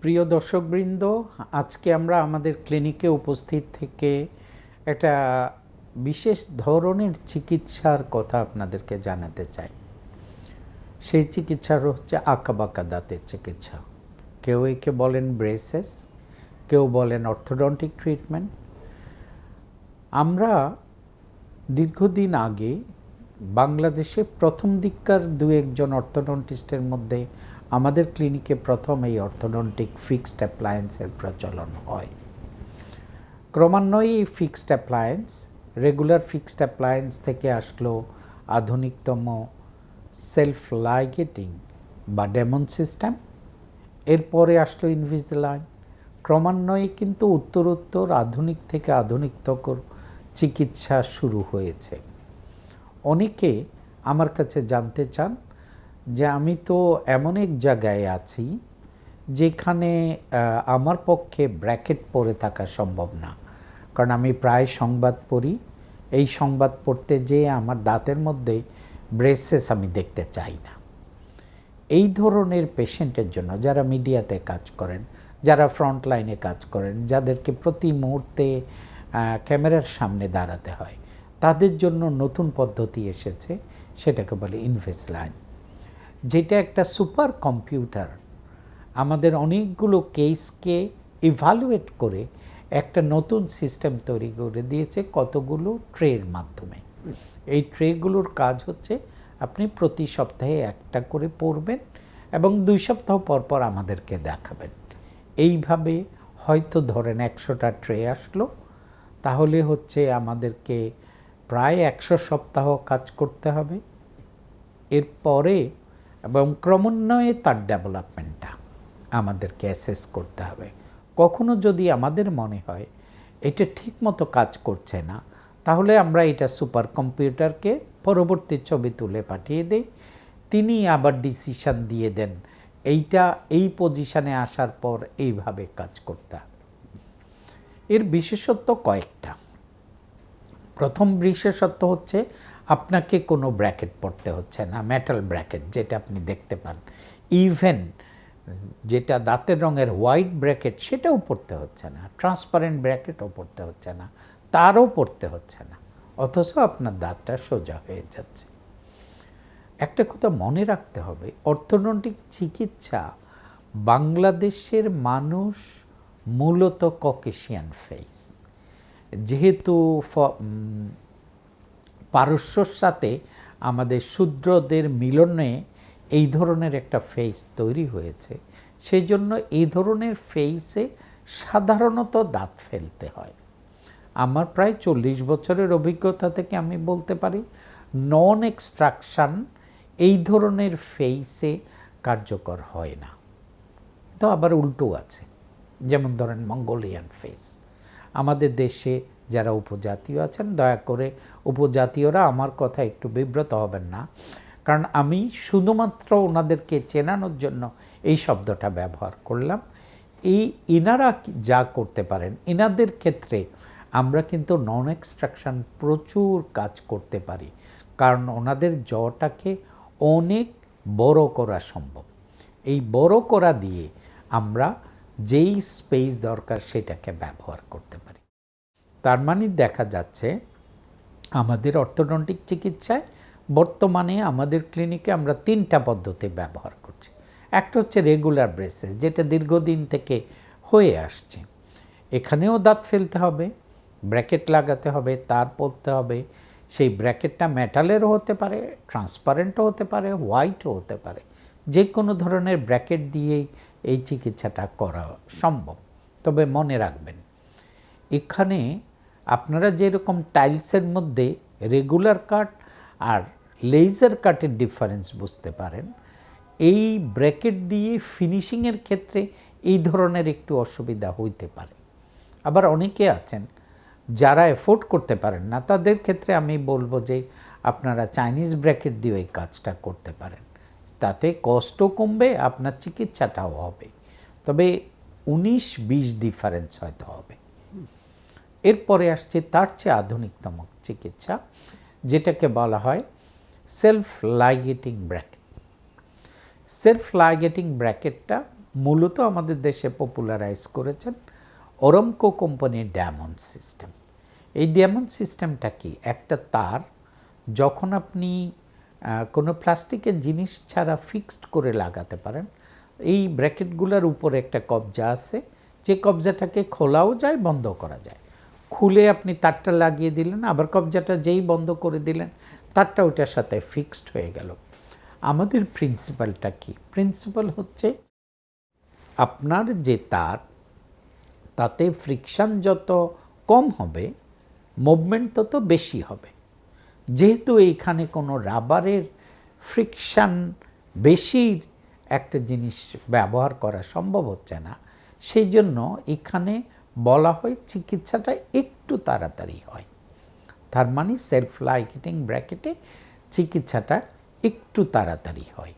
প্রিয় দর্শকবৃন্দ, আজকে আমরা আমাদের ক্লিনিকে উপস্থিত থেকে একটা বিশেষ ধরনের চিকিৎসার কথা আপনাদেরকে জানাতে চাই। সেই চিকিৎসার হচ্ছে আঁকাবাঁকা দাঁতের চিকিৎসা। কেউ একে বলেন ব্রেসেস, কেউ বলেন অর্থোডন্টিক ট্রিটমেন্ট। আমরা দীর্ঘদিন আগে বাংলাদেশে প্রথম দিককার দু একজন অর্থোডন্টিস্টের মধ্যে আমাদের ক্লিনিকে প্রথম এই অর্থোডন্টিক ফিক্সড অ্যাপ্লায়েন্সের প্রচলন হয়। ক্রমান্বয়ে এই fixed appliance, regular fixed appliance থেকে আসলো আধুনিকতম সেলফ লাইগেটিং বা ডেমন সিস্টেম, এরপরে আসলো ইনভিজিলাইন। ক্রমান্বয়ে কিন্তু উত্তরোত্তর আধুনিক থেকে আধুনিকতর চিকিৎসা শুরু হয়েছে। অনেকে আমার কাছে জানতে চান যে আমি তো এমন এক জায়গায় আছি যেখানে আমার পক্ষে ব্র্যাকেট পরে থাকা সম্ভব না, কারণ আমি প্রায় সংবাদ পড়ি। এই সংবাদ পড়তে যেয়ে আমার দাঁতের মধ্যে ব্রেসেস আমি দেখতে চাই না। এই ধরনের পেশেন্টের জন্য যারা মিডিয়াতে কাজ করেন, যারা ফ্রন্ট লাইনে কাজ করেন, যাদেরকে প্রতি মুহূর্তে ক্যামেরার সামনে দাঁড়াতে হয়, তাদের জন্য নতুন পদ্ধতি এসেছে, সেটাকে বলে ইনভিজিলাইন, যেটা একটা সুপার কম্পিউটার আমাদের অনেকগুলো কেসকে ইভ্যালুয়েট করে একটা নতুন সিস্টেম তৈরি করে দিয়েছে কতগুলো ট্রের মাধ্যমে। এই ট্রেগুলোর কাজ হচ্ছে আপনি প্রতি সপ্তাহে একটা করে পড়বেন এবং 2 সপ্তাহ পর পর আমাদেরকে দেখাবেন। এইভাবে হয়তো ধরেন 100টা ট্রে আসলো, তাহলে হচ্ছে আমাদেরকে প্রায় 100 সপ্তাহ কাজ করতে হবে। এরপরে এবং ক্রমান্বয়ে তার ডেভেলপমেন্টটা আমাদেরকে অ্যাসেস করতে হবে। কখনো যদি আমাদের মনে হয় এটা ঠিকমতো কাজ করছে না, তাহলে আমরা এটা সুপার কম্পিউটারকে পরবর্তী ছবি তুলে পাঠিয়ে দেই, তিনি আবার ডিসিশন দিয়ে দেন এইটা এই পজিশনে আসার পর এইভাবে কাজ করতে হবে। এর বিশেষত্ব কয়েকটা। প্রথম বিশেষত্ব হচ্ছে আপনাকে কোনো ব্র্যাকেট পড়তে হচ্ছে না, মেটাল ব্র্যাকেট যেটা আপনি দেখতে পান। ইভেন যেটা দাঁতের রঙের হোয়াইট ব্র্যাকেট সেটাও পড়তে হচ্ছে না, ট্রান্সপারেন্ট ব্র্যাকেটও পড়তে হচ্ছে না, তারও পড়তে হচ্ছে না, অথচ আপনার দাঁতটা সোজা হয়ে যাচ্ছে। একটা কথা মনে রাখতে হবে, অর্থোডন্টিক চিকিৎসা বাংলাদেশের মানুষ মূলত ককেশিয়ান ফেস, যেহেতু পারস্যর সাথে আমাদের শূদ্রদের মিলনে এই ধরনের একটা ফেস তৈরি হয়েছে, সেই জন্য এই ধরনের ফেসে সাধারণত দাঁত ফেলতে হয়। আমার প্রায় 40 বছরের অভিজ্ঞতা থেকে আমি বলতে পারি নন এক্সট্রাকশন এই ধরনের ফেসে কার্যকর হয় না। তো আবার উল্টো আছে, যেমন ধরেন মঙ্গোলিয়ান ফেস। আমাদের দেশে যারা উপজাতীয় আছেন, দয়া করে উপজাতীয়রা আমার কথা একটু বিব্রত হবেন না, কারণ আমি শুধুমাত্র ওনাদেরকে চেনানোর জন্য এই শব্দটা ব্যবহার করলাম। ইনারা যা করতে পারেন, ইনাদের ক্ষেত্রে আমরা কিন্তু নন এক্সট্রাকশন প্রচুর কাজ করতে পারি, কারণ ওনাদের জটাকে অনেক বড় করা সম্ভব। এই বড় করা দিয়ে আমরা যেই স্পেস দরকার সেটাকে ব্যবহার করতে পারি। তার মানে দেখা যাচ্ছে আমাদের অর্থোডন্টিক চিকিৎসায় বর্তমানে আমাদের ক্লিনিকে আমরা 3টা পদ্ধতি ব্যবহার করছি। একটা হচ্ছে রেগুলার ব্রেসেস, যেটা দীর্ঘদিন থেকে হয়ে আসছে। এখানেও দাঁত ফেলতে হবে, ব্র্যাকেট লাগাতে হবে, তার পরতে হবে। সেই ব্র্যাকেটটা মেটালেরও হতে পারে, ট্রান্সপারেন্টও হতে পারে, হোয়াইটও হতে পারে। যে কোনো ধরনের ব্র্যাকেট দিয়েই এই চিকিৎসাটা করা সম্ভব। তবে মনে রাখবেন, এখানে আপনারা যেরকম টাইলসের মধ্যে রেগুলার কাট আর লেজার কাটের ডিফারেন্স বুঝতে পারেন, এই ব্র্যাকেট দিয়ে ফিনিশিংয়ের ক্ষেত্রে এই ধরনের একটু অসুবিধা হইতে পারে। আবার অনেকে আছেন যারা এফোর্ড করতে পারেন না, তাদের ক্ষেত্রে আমি বলবো যে আপনারা চাইনিজ ব্র্যাকেট দিয়ে এই কাজটা করতে পারেন, তাতে কষ্টও কমবে, আপনার চিকিৎসাটাও হবে। তবে 19-20 ডিফারেন্স হয়তো হবে। এরপরে আসছে তার চেয়ে আধুনিকতম চিকিৎসা, যেটাকে বলা হয় সেলফ লাইগেটিং ব্র্যাকেট। সেলফ লাইগেটিং ব্র্যাকেটটা মূলত আমাদের দেশে পপুলারাইজ করেছেন ওরামকো কোম্পানির ডায়মন্ড সিস্টেম। এই ডায়মন্ড সিস্টেমটা কি? একটা তার যখন আপনি কোনো প্লাস্টিকের জিনিস ছাড়া ফিক্সড করে লাগাতে পারেন, এই ব্র্যাকেটগুলোর উপরে একটা কবজা আছে, যে কবজাটাকে খোলাও যায়, বন্ধ করা যায়। খুলে আপনি তারটা লাগিয়ে দিলেন, আবার কবজাটা যেই বন্ধ করে দিলেন, তারটা ওইটার সাথে ফিক্সড হয়ে গেল। আমাদের প্রিন্সিপালটা কি? প্রিন্সিপাল হচ্ছে আপনার যে তার, তাতে ফ্রিকশান যত কম হবে, মুভমেন্ট তত বেশি হবে। যেহেতু এইখানে কোনো রাবারের ফ্রিকশান বেশির একটা জিনিস ব্যবহার করা সম্ভব হচ্ছে না, সেই জন্য এখানে বলা হয় চিকিৎসাটা একটু তাড়াতাড়ি হয়। তার মানে সেলফ লাইগেটিং ব্র্যাকেটে চিকিৎসাটা একটু তাড়াতাড়ি হয়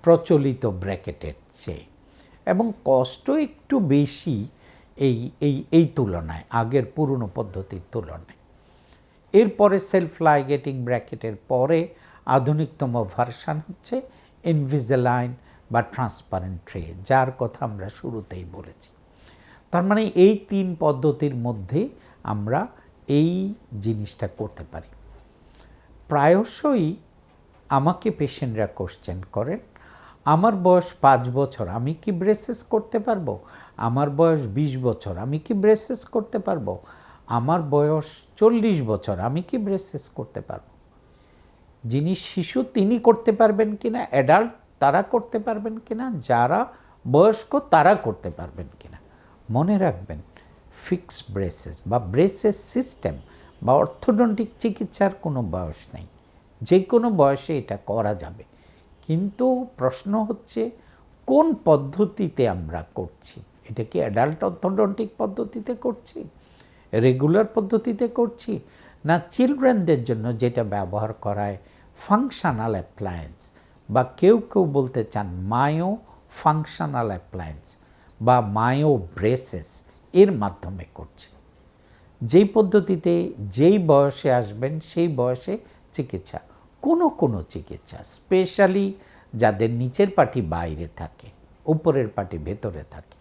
প্রচলিত ব্র্যাকেটের চেয়ে, এবং কষ্ট একটু বেশি এই তুলনায়, আগের পুরনো পদ্ধতির তুলনায়। এরপরে সেলফ লাইগেটিং ব্র্যাকেটের পরে আধুনিকতম ভার্সান হচ্ছে ইনভিসালাইন বা ট্রান্সপারেন্ট ট্রে, যার কথা আমরা শুরুতেই বলেছি। তার মানে এই 3 পদ্ধতির মধ্যে আমরা এই জিনিসটা করতে পারি। প্রায়শই আমাকে পেশেন্টরা কোশ্চেন করেন, আমার বয়স 5 বছর, আমি কি ব্রেসেস করতে পারবো? আমার বয়স 20 বছর, আমি কি ব্রেসেস করতে পারবো? আমার বয়স 40 বছর, আমি কি ব্রেসেস করতে পারবো? যিনি শিশু তিনি করতে পারবেন কিনা, অ্যাডাল্ট তারা করতে পারবেন কিনা, যারা বয়স্ক তারা করতে পারবেন কিনা। মনে রাখবেন, ফিক্স ব্রেসেস বা ব্রেসেস সিস্টেম বা অর্থোডন্টিক চিকিৎসার কোনো বয়স নেই, যে কোনো বয়সে এটা করা যাবে। কিন্তু প্রশ্ন হচ্ছে কোন পদ্ধতিতে আমরা করছি। এটা কি অ্যাডাল্ট অর্থোডন্টিক পদ্ধতিতে করছি, রেগুলার পদ্ধতিতে করছি, না চিলড্রেনদের জন্য যেটা ব্যবহার করায় ফাংশনাল অ্যাপ্লায়েন্স, বা কেউ কেউ বলতে চান মায়ো ফাংশনাল অ্যাপ্লায়েন্স বা মায়ো ব্রেসেস, এর মাধ্যমে করছি। যেই পদ্ধতিতে যেই বয়সে আসবেন সেই বয়সে চিকিৎসা। কোনো চিকিৎসা, স্পেশালি যাদের নিচের পাটি বাইরে থাকে, উপরের পাটি ভেতরে থাকে,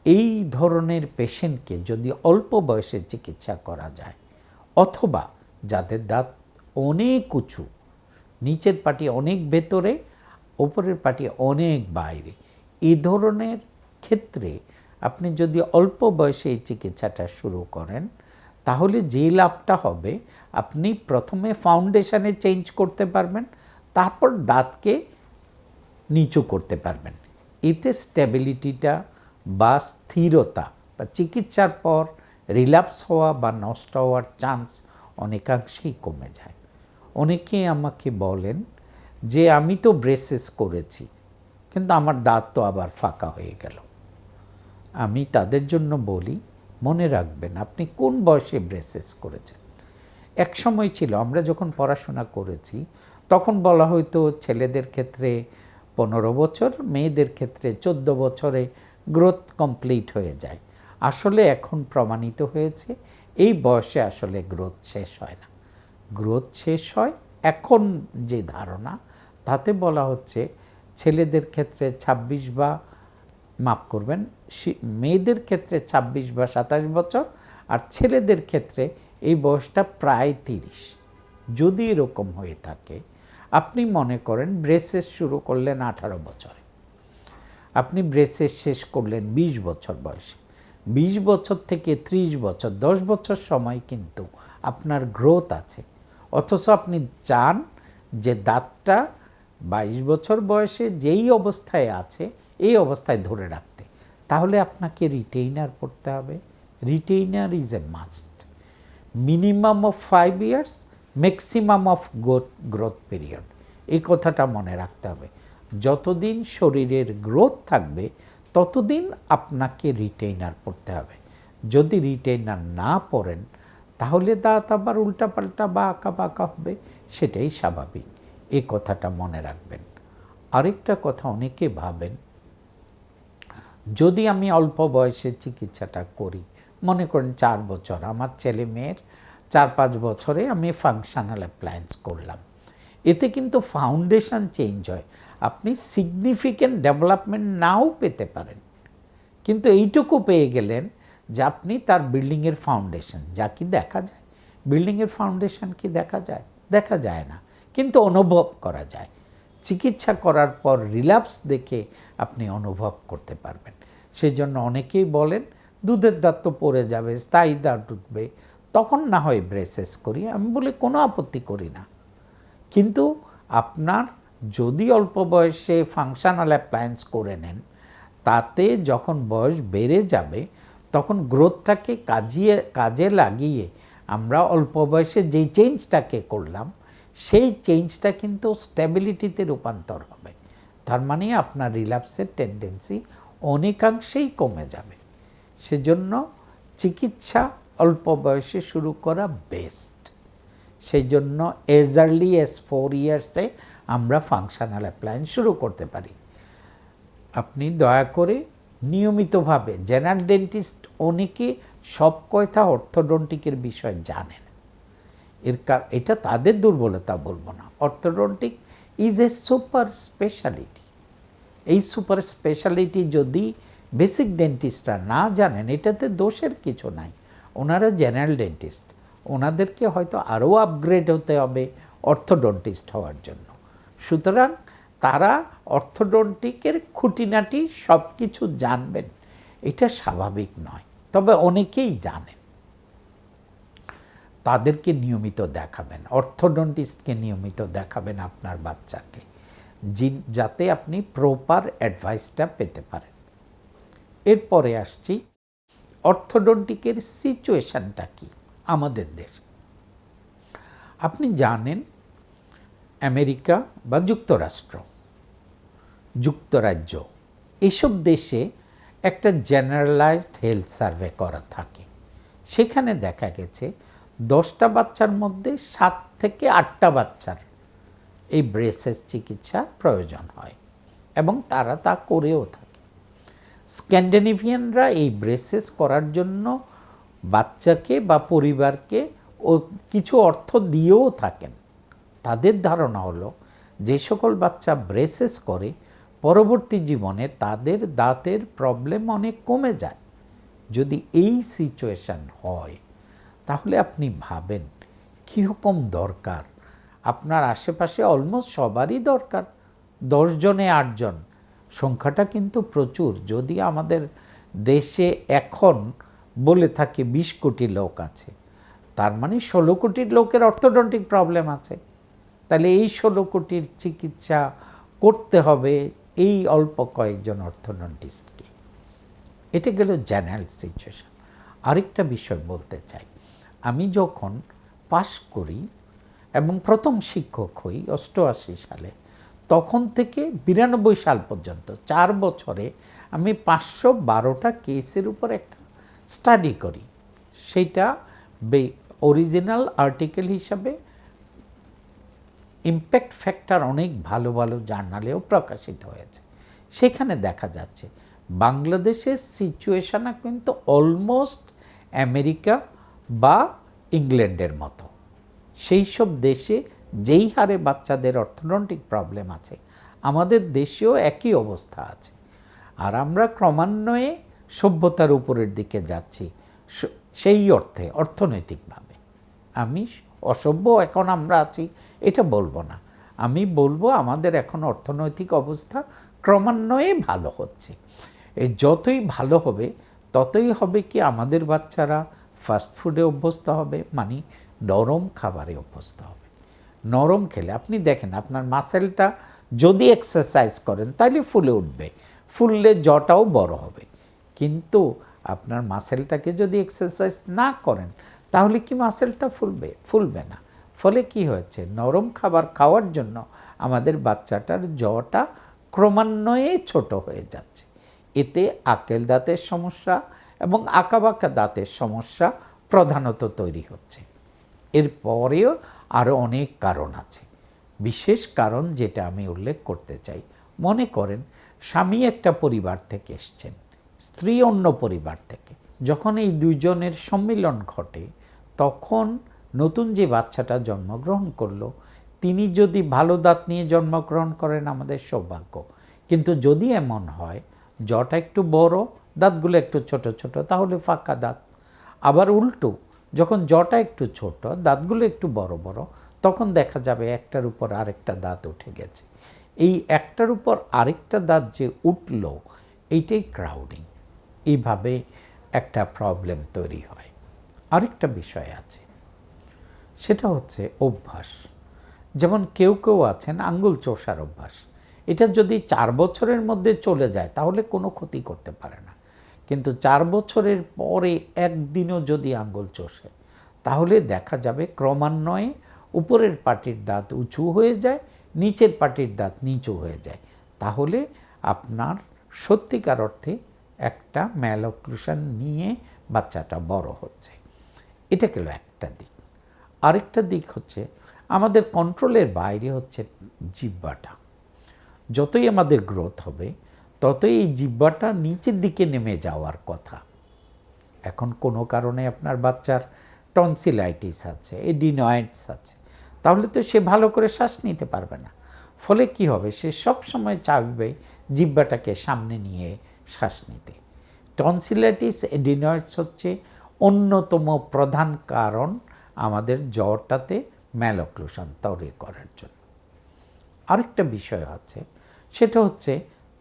এই ধরনের পেশেন্টকে যদি অল্প বয়সে চিকিৎসা করা যায়, অথবা যাদের দাঁত অনেক উঁচু, নিচের পাটি অনেক ভেতরে, উপরের পাটি অনেক বাইরে, এই ধরনের ক্ষেত্রে আপনি যদি অল্প বয়সে এই চিকিৎসাটা শুরু করেন, তাহলে যে লাভটা হবে, আপনি প্রথমে ফাউন্ডেশনে চেঞ্জ করতে পারবেন, তারপর দাঁতকে নিচু করতে পারবেন। এতে স্টেবিলিটিটা বা স্থিরতা বা চিকিৎসার পর রিল্যাপস হওয়া বা নষ্ট হওয়ার চান্স অনেকাংশেই কমে যায়। অনেকে আমাকে বলেন যে আমি তো ব্রেসেস করেছি, কিন্তু আমার দাঁত তো আবার ফাঁকা হয়ে গেল। আমি তাদের জন্য বলি, মনে রাখবেন আপনি কোন বয়সে ব্রেসেস করেছেন। এক সময় ছিল, আমরা যখন পড়াশোনা করেছি তখন বলা হয়তো ছেলেদের ক্ষেত্রে 15 বছর, মেয়েদের ক্ষেত্রে 14 বছরে গ্রোথ কমপ্লিট হয়ে যায়। আসলে এখন প্রমাণিত হয়েছে এই বয়সে আসলে গ্রোথ শেষ হয় না। গ্রোথ শেষ হয়, এখন যে ধারণা তাতে বলা হচ্ছে ছেলেদের ক্ষেত্রে 26 বা মাফ করবেন, মেয়েদের ক্ষেত্রে 26 বা 27 বছর, আর ছেলেদের ক্ষেত্রে এই বয়সটা প্রায় 30। যদি এরকম হয়ে থাকে, আপনি মনে করেন ব্রেসেস শুরু করলেন 18 বছরে, আপনি ব্রেসেস শেষ করলেন 20 বছর বয়সে, 20 বছর থেকে 30 বছর, 10 বছর সময় কিন্তু আপনার গ্রোথ আছে। অথচ আপনি চান যে দাঁতটা 22 বছর বয়সে যেই অবস্থায় আছে এই অবস্থায় ধরে রাখতে, তাহলে আপনাকে রিটেইনার পড়তে হবে। Retainer is a must. Minimum of 5 years, maximum of growth period, এই কথাটা মনে রাখতে হবে। যতদিন শরীরের গ্রোথ থাকবে ততদিন আপনাকে রিটেইনার পড়তে হবে। যদি রিটেইনার না পড়েন, তাহলে দাঁত আবার উল্টাপাল্টা বা আঁকা বাঁকা হবে, সেটাই স্বাভাবিক। এই কথাটা মনে রাখবেন। আরেকটা কথা অনেকে ভাবেন, যদি আমি অল্প বয়সে চিকিৎসাটা করি, মনে করেন 4 বছর, আমার ছেলে মেয়ের 4-5 বছরে আমি ফাংশনাল অ্যাপ্লায়েন্স করলাম, এতে কিন্তু ফাউন্ডেশন চেঞ্জ হয়। আপনি সিগনিফিক্যান্ট ডেভেলপমেন্ট নাও পেতে পারেন, কিন্তু এইটুকু পেয়ে গেলেন যে আপনি তার বিল্ডিংয়ের ফাউন্ডেশন, যা কি দেখা যায়? বিল্ডিংয়ের ফাউন্ডেশন কি দেখা যায়? দেখা যায় না, কিন্তু অনুভব করা যায়। চিকিৎসা করার পর রিল্যাপস দেখে আপনি অনুভব করতে পারবেন। সেই জন্য অনেকেই বলেন দুধের দাঁত তো পড়ে যাবে, স্থায়ী দাঁত উঠবে, তখন না হয় ব্রেসেস করি। আমি বলি কোনো আপত্তি করি না, কিন্তু আপনার যদি অল্প বয়সে ফাংশনাল অ্যাপ্লায়েন্স করে নেন, তাতে যখন বয়স বেড়ে যাবে তখন গ্রোথটাকে কাজে লাগিয়ে আমরা অল্প বয়সে যেই চেঞ্জটাকে করলাম সেই চেঞ্জটা কিন্তু স্ট্যাবিলিটিতে রূপান্তর হবে। তার মানে আপনার রিল্যাপসের টেন্ডেন্সি অনেকাংশেই কমে যাবে। সেজন্য চিকিৎসা অল্প বয়সে শুরু করা বেস্ট। সেই জন্য এজ আর্লি এজ 4 ইয়ার্সে আমরা ফাংশনাল অ্যাপ্লায়েন্স শুরু করতে পারি। আপনি দয়া করে নিয়মিতভাবে, জেনারেল ডেন্টিস্ট অনেকে সব কথা অর্থোডন্টিকের বিষয় জানেন, এটা তাদের দুর্বলতা বলবো না। Orthodontic is a super speciality. এই সুপার স্পেশালিটি যদি বেসিক ডেন্টিস্টরা না জানেন, এটাতে দোষের কিছু নাই। ওনারা জেনারেল ডেন্টিস্ট, ওনাদেরকে হয়তো আরও আপগ্রেড হতে হবে অর্থোডন্টিস্ট হওয়ার জন্য। সুতরাং তারা অর্থোডন্টিকের খুঁটিনাটি সব কিছু জানবেন, এটা স্বাভাবিক নয়, তবে অনেকেই জানেন। তাদেরকে নিয়মিত দেখাবেন, অর্থোডন্টিস্টকে নিয়মিত দেখাবেন আপনার বাচ্চাকে, যাতে আপনি প্রপার অ্যাডভাইসটা পেতে পারেন। এরপরে আসছি অর্থোডন্টিকের সিচুয়েশানটা কি আমাদের দেশে। আপনি জানেন আমেরিকা বা যুক্তরাজ্য এসব দেশে একটা জেনারেলাইজড হেলথ সার্ভে করা থাকে। সেখানে দেখা গেছে 10টা বাচ্চার মধ্যে 7 থেকে 8টা বাচ্চার এই ব্রেসেস চিকিৎসা প্রয়োজন হয় এবং তারা তা করেও থাকে। স্ক্যান্ডিনেভিয়ানরা এই ব্রেসেস করার জন্য বাচ্চাকে বা পরিবারকে কিছু অর্থ দিয়েও থাকেন। তাদের ধারণা হলো যে সকল বাচ্চা ব্রেসেস করে পরবর্তী জীবনে তাদের দাঁতের প্রবলেম অনেক কমে যায়। যদি এই সিচুয়েশান হয় তাহলে আপনি ভাবেন কীরকম দরকার। আপনার আশেপাশে অলমোস্ট সবারই দরকার, 10 জনে 8 জন, সংখ্যাটা কিন্তু প্রচুর। যদি আমাদের দেশে এখন বলে থাকে 20 কোটি লোক আছে, তার মানে 16 কোটির লোকের অর্থোডন্টিক প্রবলেম আছে। তাহলে এই 16 কোটির চিকিৎসা করতে হবে এই অল্প কয়েকজন অর্থোডন্টিস্টকে। এটা গেল জেনারেল সিচুয়েশন। আরেকটা বিষয় বলতে চাই, আমি যখন পাশ করি এবং প্রথম শিক্ষক হই 88 সালে, তখন থেকে 92 সাল পর্যন্ত 4 বছরে আমি 512টা কেসের উপর একটা স্টাডি করি। সেটা অরিজিনাল আর্টিকেল হিসাবে ইম্প্যাক্ট ফ্যাক্টর অনেক ভালো ভালো জার্নালেও প্রকাশিত হয়েছে। সেখানে দেখা যাচ্ছে বাংলাদেশের সিচুয়েশানটা কিন্তু অলমোস্ট আমেরিকা বা ইংল্যান্ডের মতো। সেই সব দেশে যেই হারে বাচ্চাদের অর্থোডন্টিক প্রবলেম আছে, আমাদের দেশেও একই অবস্থা আছে। আর আমরা ক্রমান্বয়ে সভ্যতার উপরের দিকে যাচ্ছি, সেই অর্থে অর্থনৈতিকভাবে। আমি অসভ্য এখন আমরা আছি এটা বলবো না, আমি বলবো আমাদের এখন অর্থনৈতিক অবস্থা ক্রমান্বয়ে ভালো হচ্ছে। এই যতই ভালো হবে ততই হবে কি আমাদের বাচ্চারা ফাস্টফুডে অভ্যস্ত হবে, মানে নরম খাবারে অভ্যস্ত হবে। নরম খেলে আপনি দেখেন আপনার মাসেলটা যদি এক্সারসাইজ করেন তাহলে ফুলে উঠবে, ফুললে জটাও বড় হবে। কিন্তু আপনার মাসেলটাকে যদি এক্সারসাইজ না করেন তাহলে কি মাসেলটা ফুলবে না। ফলে কি হয়েছে, নরম খাবার খাওয়ার জন্য আমাদের বাচ্চাটার জটা ক্রমান্বয়ে ছোট হয়ে যাচ্ছে। এতে আকেল দাঁতের সমস্যা এবং আঁকাবাঁকা দাঁতের সমস্যা প্রধানত তৈরি হচ্ছে। এরপরেও আরও অনেক কারণ আছে। বিশেষ কারণ যেটা আমি উল্লেখ করতে চাই, মনে করেন স্বামী একটা পরিবার থেকে এসছেন, স্ত্রী অন্য পরিবার থেকে। যখন এই দুইজনের সম্মিলন ঘটে তখন নতুন যে বাচ্চাটা জন্মগ্রহণ করলো তিনি যদি ভালো দাঁত নিয়ে জন্মগ্রহণ করেন আমাদের সৌভাগ্য, কিন্তু যদি এমন হয় জটা একটু বড়, দাঁতগুলো একটু ছোট ছোট, তাহলে ফাঁকা দাঁত। আবার উল্টো, যখন জটা একটু ছোট, দাঁতগুলো একটু বড় বড়, তখন দেখা যাবে একটার উপর আরেকটা দাঁত উঠে গেছে। এই একটার উপর আরেকটা দাঁত যে উঠল, এইটাই ক্রাউডিং। এইভাবে একটা প্রবলেম তৈরি হয়। আরেকটা বিষয় আছে, সেটা হচ্ছে অভ্যাস। যেমন কেউ কেউ আছেন আঙ্গুল চোষার অভ্যাস, এটা যদি 4 বছরের মধ্যে চলে যায় তাহলে কোনো ক্ষতি করতে পারে না, কিন্তু 4 বছরের পরে একদিনও যদি আঙ্গুল চষে তাহলে দেখা যাবে ক্রমান্বয়ে উপরের পাটির দাঁত উঁচু হয়ে যায়, নিচের পাটির দাঁত নিচু হয়ে যায়। তাহলে আপনার সত্যিকার অর্থে একটা ম্যালঅক্লুশন নিয়ে বাচ্চাটা বড় হচ্ছে। এটা গেল একটা দিক। আরেকটা দিক হচ্ছে আমাদের কন্ট্রোলের বাইরে হচ্ছে জিহ্বাটা। যতই আমাদের গ্রোথ হবে ততই এই জিহ্বাটা নিচের দিকে নেমে যাওয়ার কথা। এখন কোনো কারণে আপনার বাচ্চার টনসিলাইটিস আছে, এডিনয়েডস আছে, তাহলে তো সে ভালো করে শ্বাস নিতে পারবে না। ফলে কি হবে, সে সব সময় চাইবে জিহ্বাটাকে সামনে নিয়ে শ্বাস নিতে। টনসিলাইটিস, এডিনয়েডস হচ্ছে অন্যতম প্রধান কারণ আমাদের জ্বরটাতে ম্যালঅক্লুশন তৈরি করার জন্য। আরেকটা বিষয় আছে, সেটা হচ্ছে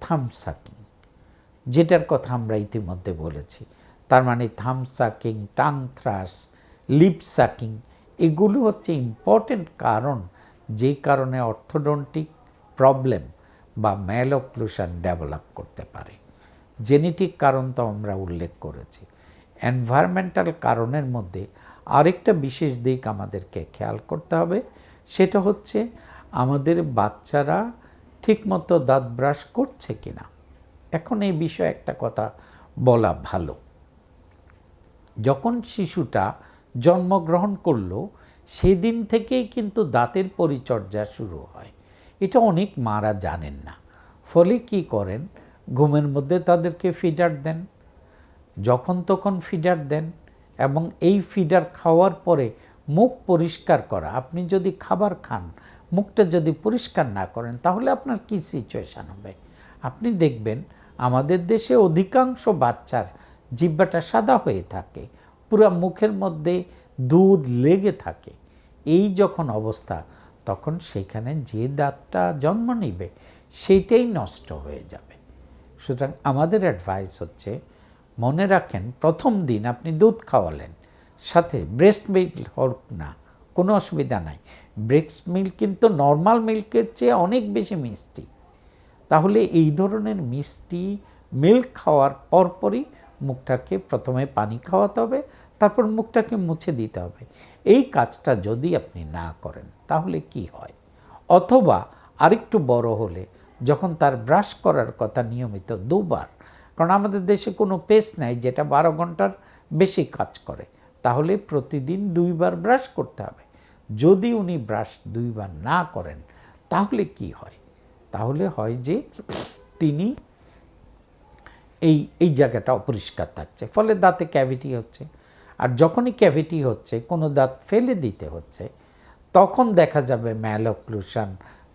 থাম্ব সাকিং, যেটার কথা আমরা ইতিমধ্যে বলেছি। তার মানে thumb sucking, tongue thrust, lip sucking, এগুলো হচ্ছে ইম্পর্টেন্ট কারণ, যে কারণে অর্থোডন্টিক প্রবলেম বা ম্যালঅক্লুশন ডেভেলপ করতে পারে। জেনেটিক কারণ তো আমরা উল্লেখ করেছি। এনভায়রনমেন্টাল কারণের মধ্যে আরেকটা বিশেষ দিক আমাদেরকে খেয়াল করতে হবে, সেটা হচ্ছে আমাদের বাচ্চারা ঠিকমতো দাঁত ব্রাশ করছে কিনা। এখন এই বিষয়ে একটা কথা বলা ভালো। যখন শিশুটা জন্মগ্রহণ করলো সেদিন থেকেই কিন্তু দাঁতের পরিচর্যা শুরু হয়। এটা অনেক মারা জানেন না। ফলে কি করেন, ঘুমের মধ্যে তাদেরকে ফিডার দেন, যখন তখন ফিডার দেন, এবং এই ফিডার খাওয়ার পরে মুখ পরিষ্কার করা। আপনি যদি খাবার খান, মুখটা যদি পরিষ্কার না করেন তাহলে আপনার কি সিচুয়েশান হবে। আপনি দেখবেন আমাদের দেশে অধিকাংশ বাচ্চার জিহ্বাটা সাদা হয়ে থাকে, পুরো মুখের মধ্যে দুধ লেগে থাকে। এই যখন অবস্থা, তখন সেখানে যে দাঁতটা জন্ম নিবে সেইটাই নষ্ট হয়ে যাবে। সুতরাং আমাদের অ্যাডভাইস হচ্ছে, মনে রাখেন প্রথম দিন আপনি দুধ খাওয়ালেন, সাথে ব্রেস্ট মিল্ক হোক না, কোনো অসুবিধা নাই। ব্রেস্ট মিল্ক কিন্তু নর্মাল মিল্কের চেয়ে অনেক বেশি মিষ্টি। তাহলে এই ধরনের মিষ্টি মিল্ক খাওয়ার পরপরই মুখটাকে প্রথমে পানি খাওয়াতে হবে, তারপর মুখটাকে মুছে দিতে হবে। এই কাজটা যদি আপনি না করেন তাহলে কি হয়, অথবা আরেকটু বড় হলে যখন তার ব্রাশ করার কথা নিয়মিত 2 বার, কারণ আমাদের দেশে কোনো পেস্ট নাই যেটা 12 ঘন্টার বেশি কাজ করে, তাহলে প্রতিদিন 2 বার ব্রাশ করতে হবে। যদি উনি ব্রাশ 2 বার না করেন তাহলে কি হয়, তাহলে হয় যে তিনি এই জায়গাটা অপরিষ্কার থাকছে, ফলে দাঁতে ক্যাভিটি হচ্ছে। আর যখনই ক্যাভিটি হচ্ছে, কোনো দাঁত ফেলে দিতে হচ্ছে, তখন দেখা যাবে ম্যালঅক্লুশন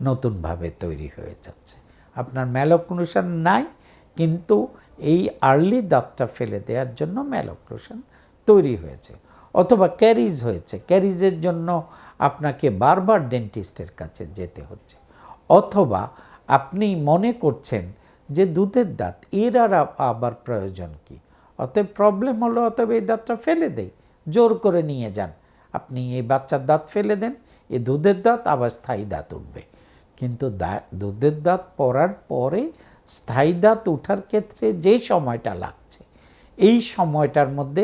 নতুনভাবে তৈরি হয়ে যাচ্ছে। আপনার ম্যালঅক্লুশন নাই, কিন্তু এই আর্লি দাঁতটা ফেলে দেওয়ার জন্য ম্যালঅক্লুশন তৈরি হয়েছে, অথবা ক্যারিজ হয়েছে, ক্যারিজের জন্য আপনাকে বারবার ডেন্টিস্টের কাছে যেতে হচ্ছে, অথবা আপনি মনে করছেন যে দুধের দাঁত, এর আর আবার প্রয়োজন কি, অতএব প্রবলেম হলো, অতএব এই দাঁতটা ফেলে দেই, জোর করে নিয়ে যান। আপনি এই বাচ্চার দাঁত ফেলে দেন, এই দুধের দাঁত আবার স্থায়ী দাঁত উঠবে। কিন্তু দুধের দাঁত পড়ার পরে স্থায়ী দাঁত ওঠার ক্ষেত্রে যে সময়টা লাগছে, এই সময়টার মধ্যে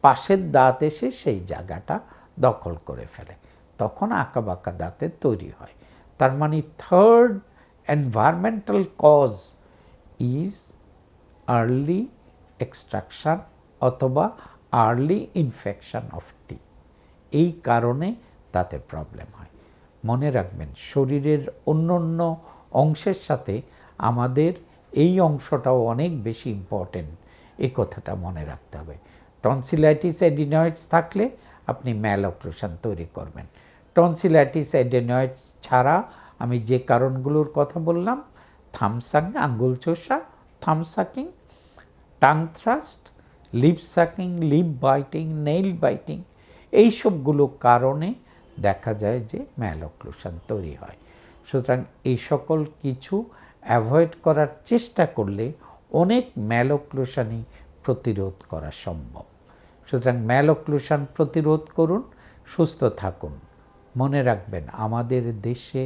পাশের দাঁত এসে সেই জায়গাটা দখল করে ফেলে, তখন আঁকাবাঁকা দাঁতের তৈরি হয়। তার মানে third environmental cause is early extraction অথবা আর্লি ইনফেকশন অফ টিথ। এই কারণে তাতে প্রবলেম হয়। মনে রাখবেন, শরীরের অন্য অন্য অংশের সাথে আমাদের এই অংশটাও অনেক বেশি ইম্পর্টেন্ট, এই কথাটা মনে রাখতে হবে। টনসিলাইটিস, এডিনয়েডস থাকলে আপনি ম্যালঅক্লুশন তৈরি করবেন। টনসিলাইটিস অ্যাডেনয়েডস ছাড়া আমি যে কারণগুলোর কথা বললাম, থামসাং আঙ্গুল চোষা, thumb sucking, tongue thrust, lip sucking, lip biting, nail biting, এইসবগুলো কারণে দেখা যায় যে ম্যালঅক্লুশন তৈরি হয়। সুতরাং এই সকল কিছু অ্যাভয়েড করার চেষ্টা করলে অনেক ম্যালঅক্লুশনই প্রতিরোধ করা সম্ভব। সুতরাং ম্যালঅক্লুশন প্রতিরোধ করুন, সুস্থ থাকুন। মনে রাখবেন, আমাদের দেশে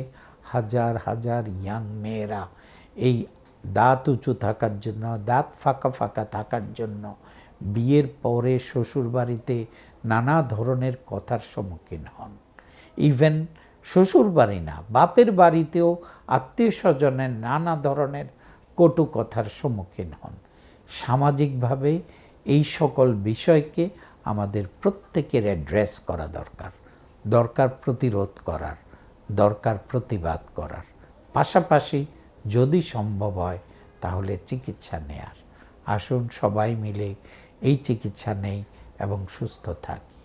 হাজার হাজার ইয়াং মেয়েরা এই দাঁত উঁচু থাকার জন্য, দাঁত ফাঁকা ফাঁকা থাকার জন্য বিয়ের পরে শ্বশুরবাড়িতে নানা ধরনের কথার সম্মুখীন হন। ইভেন শ্বশুরবাড়ি না, বাপের বাড়িতেও আত্মীয় স্বজনের নানা ধরনের কটু কথার সম্মুখীন হন। সামাজিকভাবে এই সকল বিষয়কে আমাদের প্রত্যেকের অ্যাড্রেস করা দরকার, দরকার প্রতিরোধ করার, দরকার প্রতিবাদ করার, পাশাপাশি যদি সম্ভব হয় তাহলে চিকিৎসা নেয়ার। আসুন সবাই মিলে এই চিকিৎসা নেই এবং সুস্থ থাকি।